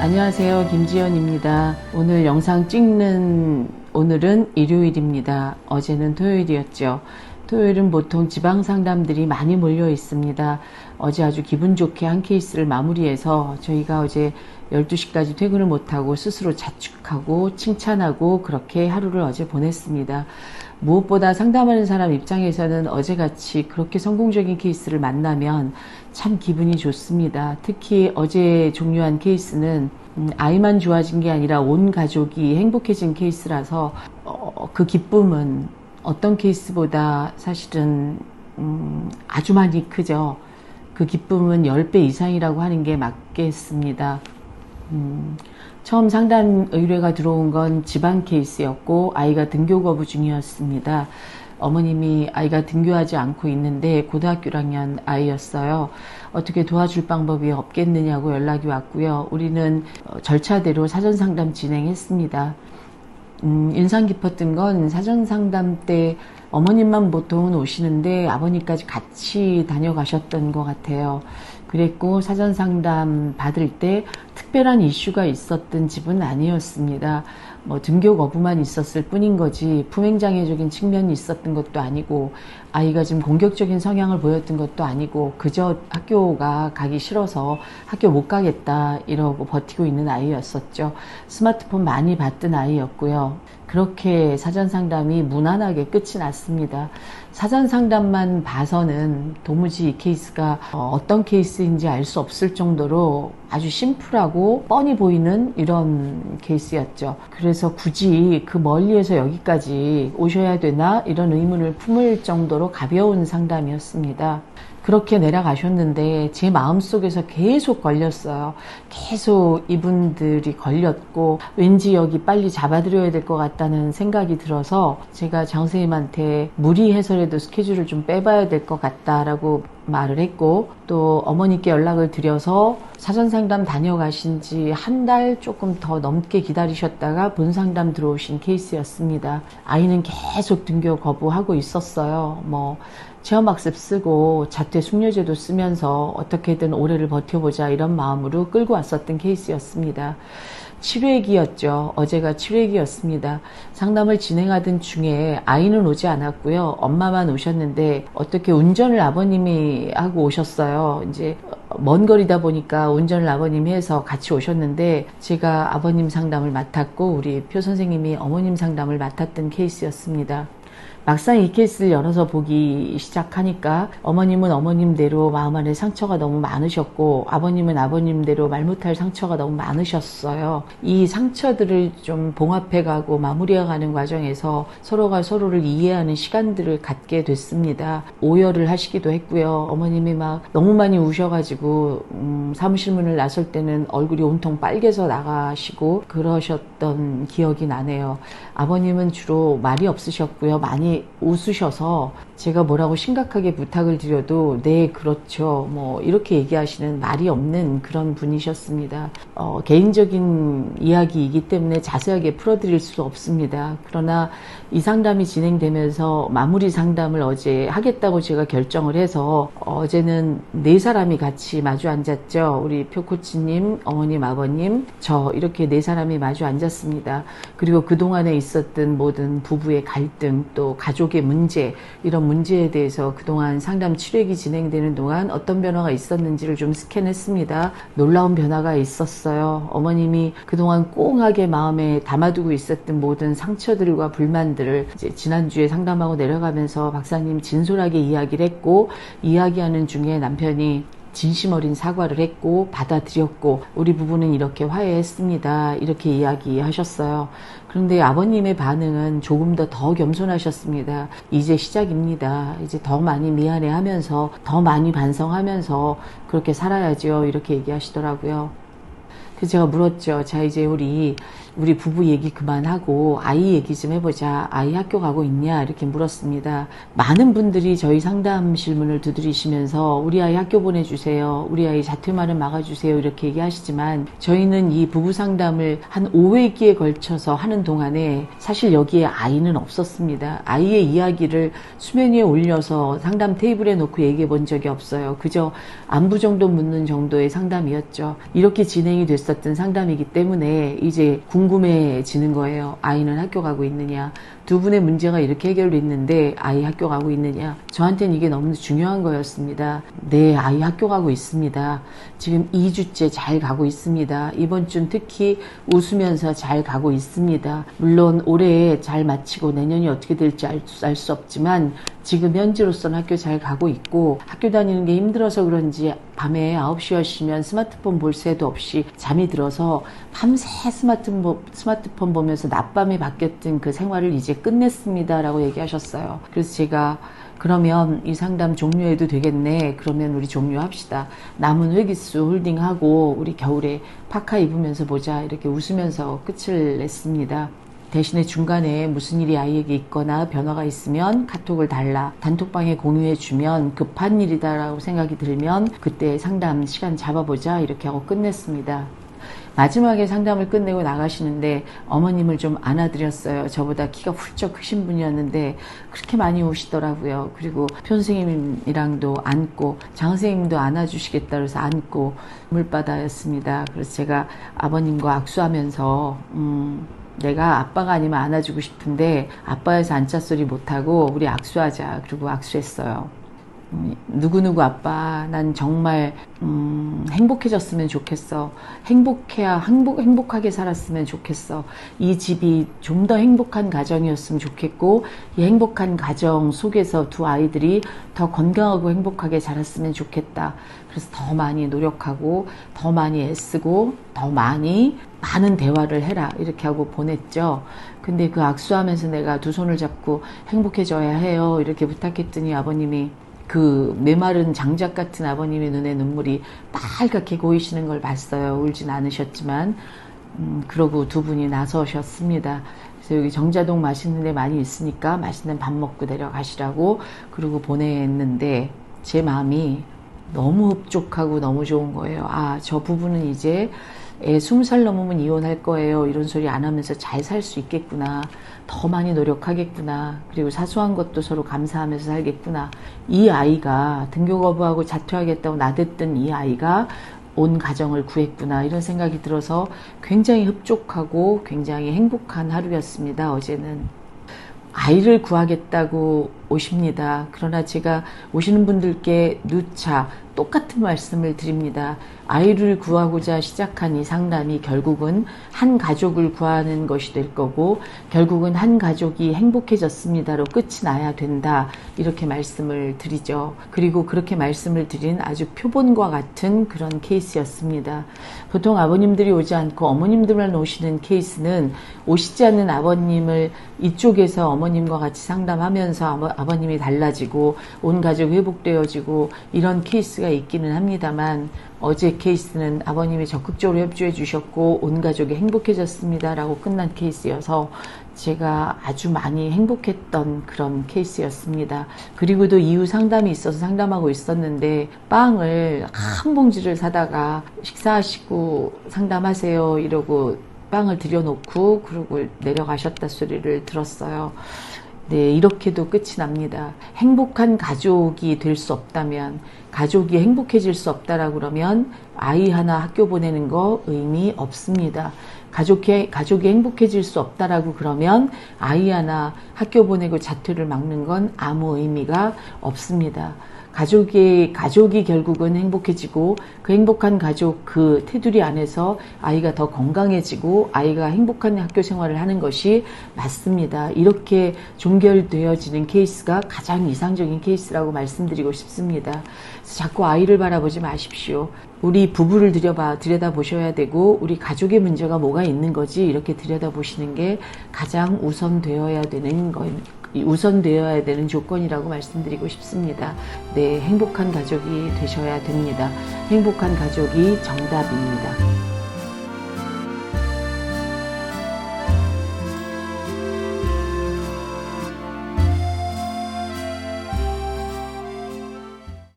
안녕하세요, 김지연입니다. 오늘 영상 찍는 오늘은 일요일입니다. 어제는 토요일이었죠. 토요일은 보통 지방 상담들이 많이 몰려 있습니다. 어제 아주 기분 좋게 한 케이스를 마무리해서 저희가 어제 12시까지 퇴근을 못하고 스스로 자축하고 칭찬하고 그렇게 하루를 어제 보냈습니다. 무엇보다 상담하는 사람 입장에서는 어제같이 그렇게 성공적인 케이스를 만나면 참 기분이 좋습니다. 특히 어제 종료한 케이스는 아이만 좋아진 게 아니라 온 가족이 행복해진 케이스라서 그 기쁨은 어떤 케이스보다 사실은 아주 많이 크죠. 그 기쁨은 10배 이상이라고 하는 게 맞겠습니다. 처음 상담 의뢰가 들어온 건 지방 케이스였고 아이가 등교 거부 중이었습니다. 어머님이 아이가 등교하지 않고 있는데 고등학교 1학년 아이였어요. 어떻게 도와줄 방법이 없겠느냐고 연락이 왔고요. 우리는 절차대로 사전상담 진행했습니다. 인상 깊었던 건 사전상담 때 어머님만 보통은 오시는데 아버님까지 같이 다녀가셨던 것 같아요. 그랬고 사전상담 받을 때 특별한 이슈가 있었던 집은 아니었습니다. 등교 거부만 있었을 뿐인 거지 품행장애적인 측면이 있었던 것도 아니고 아이가 좀 공격적인 성향을 보였던 것도 아니고 그저 학교가 가기 싫어서 학교 못 가겠다 이러고 버티고 있는 아이였었죠. 스마트폰 많이 봤던 아이였고요. 그렇게 사전상담이 무난하게 끝이 났습니다. 사전상담만 봐서는 도무지 이 케이스가 어떤 케이스인지 알 수 없을 정도로 아주 심플하고 뻔히 보이는 이런 케이스였죠. 그래서 굳이 그 멀리에서 여기까지 오셔야 되나 이런 의문을 품을 정도로 가벼운 상담이었습니다. 그렇게 내려가셨는데 제 마음속에서 계속 걸렸어요. 계속 이분들이 걸렸고 왠지 여기 빨리 잡아드려야 될 것 같다는 생각이 들어서 제가 장선생님한테 무리해서라도 스케줄을 좀 빼봐야 될 것 같다라고 말을 했고 또 어머니께 연락을 드려서 사전상담 다녀가신 지 한 달 조금 더 넘게 기다리셨다가 본상담 들어오신 케이스였습니다. 아이는 계속 등교 거부하고 있었어요. 체험학습 쓰고 자퇴 숙려제도 쓰면서 어떻게든 올해를 버텨보자 이런 마음으로 끌고 왔었던 케이스였습니다. 7회기였죠. 어제가 7회기였습니다. 상담을 진행하던 중에 아이는 오지 않았고요. 엄마만 오셨는데 어떻게 운전을 아버님이 하고 오셨어요. 이제 먼 거리다 보니까 운전을 아버님이 해서 같이 오셨는데 제가 아버님 상담을 맡았고 우리 표 선생님이 어머님 상담을 맡았던 케이스였습니다. 막상 이 케이스를 열어서 보기 시작하니까 어머님은 어머님대로 마음 안에 상처가 너무 많으셨고 아버님은 아버님대로 말 못할 상처가 너무 많으셨어요. 이 상처들을 좀 봉합해가고 마무리해가는 과정에서 서로가 서로를 이해하는 시간들을 갖게 됐습니다. 오열을 하시기도 했고요. 어머님이 막 너무 많이 우셔가지고 사무실 문을 나설 때는 얼굴이 온통 빨개서 나가시고 그러셨던 기억이 나네요. 아버님은 주로 말이 없으셨고요. 많이 웃으셔서 제가 뭐라고 심각하게 부탁을 드려도 네 그렇죠 이렇게 얘기하시는 말이 없는 그런 분이셨습니다. 개인적인 이야기이기 때문에 자세하게 풀어드릴 수 없습니다. 그러나 이 상담이 진행되면서 마무리 상담을 어제 하겠다고 제가 결정을 해서 어제는 4사람이 같이 마주 앉았죠. 우리 표코치님, 어머님, 아버님, 저 이렇게 4사람이 마주 앉았습니다. 그리고 그동안에 있었던 모든 부부의 갈등 또 가족의 문제 이런 문제에 대해서 그동안 상담 7회기 진행되는 동안 어떤 변화가 있었는지를 좀 스캔했습니다. 놀라운 변화가 있었어요. 어머님이 그동안 꽁하게 마음에 담아두고 있었던 모든 상처들과 불만들을 이제 지난주에 상담하고 내려가면서 박사님 진솔하게 이야기를 했고 이야기하는 중에 남편이 진심 어린 사과를 했고 받아들였고 우리 부부는 이렇게 화해했습니다. 이렇게 이야기하셨어요. 그런데 아버님의 반응은 조금 더 겸손하셨습니다. 이제 시작입니다. 이제 더 많이 미안해하면서 더 많이 반성하면서 그렇게 살아야죠. 이렇게 얘기하시더라고요. 그래서 제가 물었죠. 자 이제 우리 부부 얘기 그만하고 아이 얘기 좀 해보자. 아이 학교 가고 있냐 이렇게 물었습니다. 많은 분들이 저희 상담실 문을 두드리시면서 우리 아이 학교 보내주세요. 우리 아이 자퇴만은 막아주세요. 이렇게 얘기하시지만 저희는 이 부부 상담을 한 5회기에 걸쳐서 하는 동안에 사실 여기에 아이는 없었습니다. 아이의 이야기를 수면 위에 올려서 상담 테이블에 놓고 얘기해 본 적이 없어요. 그저 안부 정도 묻는 정도의 상담이었죠. 이렇게 진행이 됐었 있었던 상담이기 때문에 이제 궁금해지는 거예요. 아이는 학교 가고 있느냐, 두 분의 문제가 이렇게 해결됐는데 아이 학교 가고 있느냐. 저한테는 이게 너무 중요한 거였습니다. 네, 아이 학교 가고 있습니다. 지금 2주째 잘 가고 있습니다. 이번 주는 특히 웃으면서 잘 가고 있습니다. 물론 올해 잘 마치고 내년이 어떻게 될지 알 수 없지만 지금 현재로서는 학교 잘 가고 있고, 학교 다니는 게 힘들어서 그런지 밤에 9시 10시면 스마트폰 볼 새도 없이 잠이 들어서 밤새 스마트폰 보면서 낮밤에 바뀌었던 그 생활을 이제 끝냈습니다 라고 얘기하셨어요. 그래서 제가 그러면 이 상담 종료해도 되겠네. 그러면 우리 종료합시다. 남은 회기수 홀딩하고 우리 겨울에 파카 입으면서 보자. 이렇게 웃으면서 끝을 냈습니다. 대신에 중간에 무슨 일이 아이에게 있거나 변화가 있으면 카톡을 달라. 단톡방에 공유해주면 급한 일이다라고 생각이 들면 그때 상담 시간 잡아보자. 이렇게 하고 끝냈습니다. 마지막에 상담을 끝내고 나가시는데 어머님을 좀 안아드렸어요. 저보다 키가 훌쩍 크신 분이었는데 그렇게 많이 오시더라고요. 그리고 편선생님이랑도 안고 장선생님도 안아주시겠다 그래서 안고 물바다였습니다. 그래서 제가 아버님과 악수하면서 내가 아빠가 아니면 안아주고 싶은데 아빠에서 안짜소리 못하고 우리 악수하자. 그리고 악수했어요. 누구누구 아빠, 난 정말 행복해졌으면 좋겠어. 행복하게 살았으면 좋겠어. 이 집이 좀 더 행복한 가정이었으면 좋겠고, 이 행복한 가정 속에서 두 아이들이 더 건강하고 행복하게 자랐으면 좋겠다. 그래서 더 많이 노력하고 더 많이 애쓰고 더 많은 대화를 해라 이렇게 하고 보냈죠. 근데 그 악수하면서 내가 두 손을 잡고 행복해져야 해요 이렇게 부탁했더니 아버님이, 그 메마른 장작 같은 아버님의 눈에 눈물이 빨갛게 고이시는 걸 봤어요. 울진 않으셨지만 그러고 두 분이 나서셨습니다. 그래서 여기 정자동 맛있는 데 많이 있으니까 맛있는 밥 먹고 내려가시라고 그러고 보냈는데 제 마음이 너무 흡족하고 너무 좋은 거예요. 아, 저 부부는 이제 애 20살 넘으면 이혼할 거예요. 이런 소리 안 하면서 잘 살 수 있겠구나. 더 많이 노력하겠구나. 그리고 사소한 것도 서로 감사하면서 살겠구나. 이 아이가 등교 거부하고 자퇴하겠다고 나댔던 이 아이가 온 가정을 구했구나. 이런 생각이 들어서 굉장히 흡족하고 굉장히 행복한 하루였습니다. 어제는. 아이를 구하겠다고 오십니다. 그러나 제가 오시는 분들께 누차 똑같은 말씀을 드립니다. 아이를 구하고자 시작한 이 상담이 결국은 한 가족을 구하는 것이 될 거고 결국은 한 가족이 행복해졌습니다로 끝이 나야 된다. 이렇게 말씀을 드리죠. 그리고 그렇게 말씀을 드린 아주 표본과 같은 그런 케이스였습니다. 보통 아버님들이 오지 않고 어머님들만 오시는 케이스는 오시지 않는 아버님을 이쪽에서 어머님과 같이 상담하면서 아버님이 달라지고 온 가족이 회복되어지고 이런 케이스가 있기는 합니다만 어제 케이스는 아버님이 적극적으로 협조해 주셨고 온 가족이 행복해졌습니다 라고 끝난 케이스여서 제가 아주 많이 행복했던 그런 케이스였습니다. 그리고도 이후 상담이 있어서 상담하고 있었는데 빵을 한 봉지를 사다가 식사하시고 상담하세요 이러고 빵을 들여놓고 그러고 내려가셨다 소리를 들었어요. 네, 이렇게도 끝이 납니다. 행복한 가족이 될 수 없다면, 가족이 행복해질 수 없다라고 그러면 아이 하나 학교 보내는 거 의미 없습니다. 가족이 행복해질 수 없다라고 그러면 아이 하나 학교 보내고 자퇴를 막는 건 아무 의미가 없습니다. 가족이 결국은 행복해지고 그 행복한 가족 그 테두리 안에서 아이가 더 건강해지고 아이가 행복한 학교 생활을 하는 것이 맞습니다. 이렇게 종결되어지는 케이스가 가장 이상적인 케이스라고 말씀드리고 싶습니다. 그래서 자꾸 아이를 바라보지 마십시오. 우리 부부를 들여다보셔야 되고 우리 가족의 문제가 뭐가 있는 거지 이렇게 들여다보시는 게 가장 우선되어야 되는 조건이라고 말씀드리고 싶습니다. 네, 행복한 가족이 되셔야 됩니다. 행복한 가족이 정답입니다.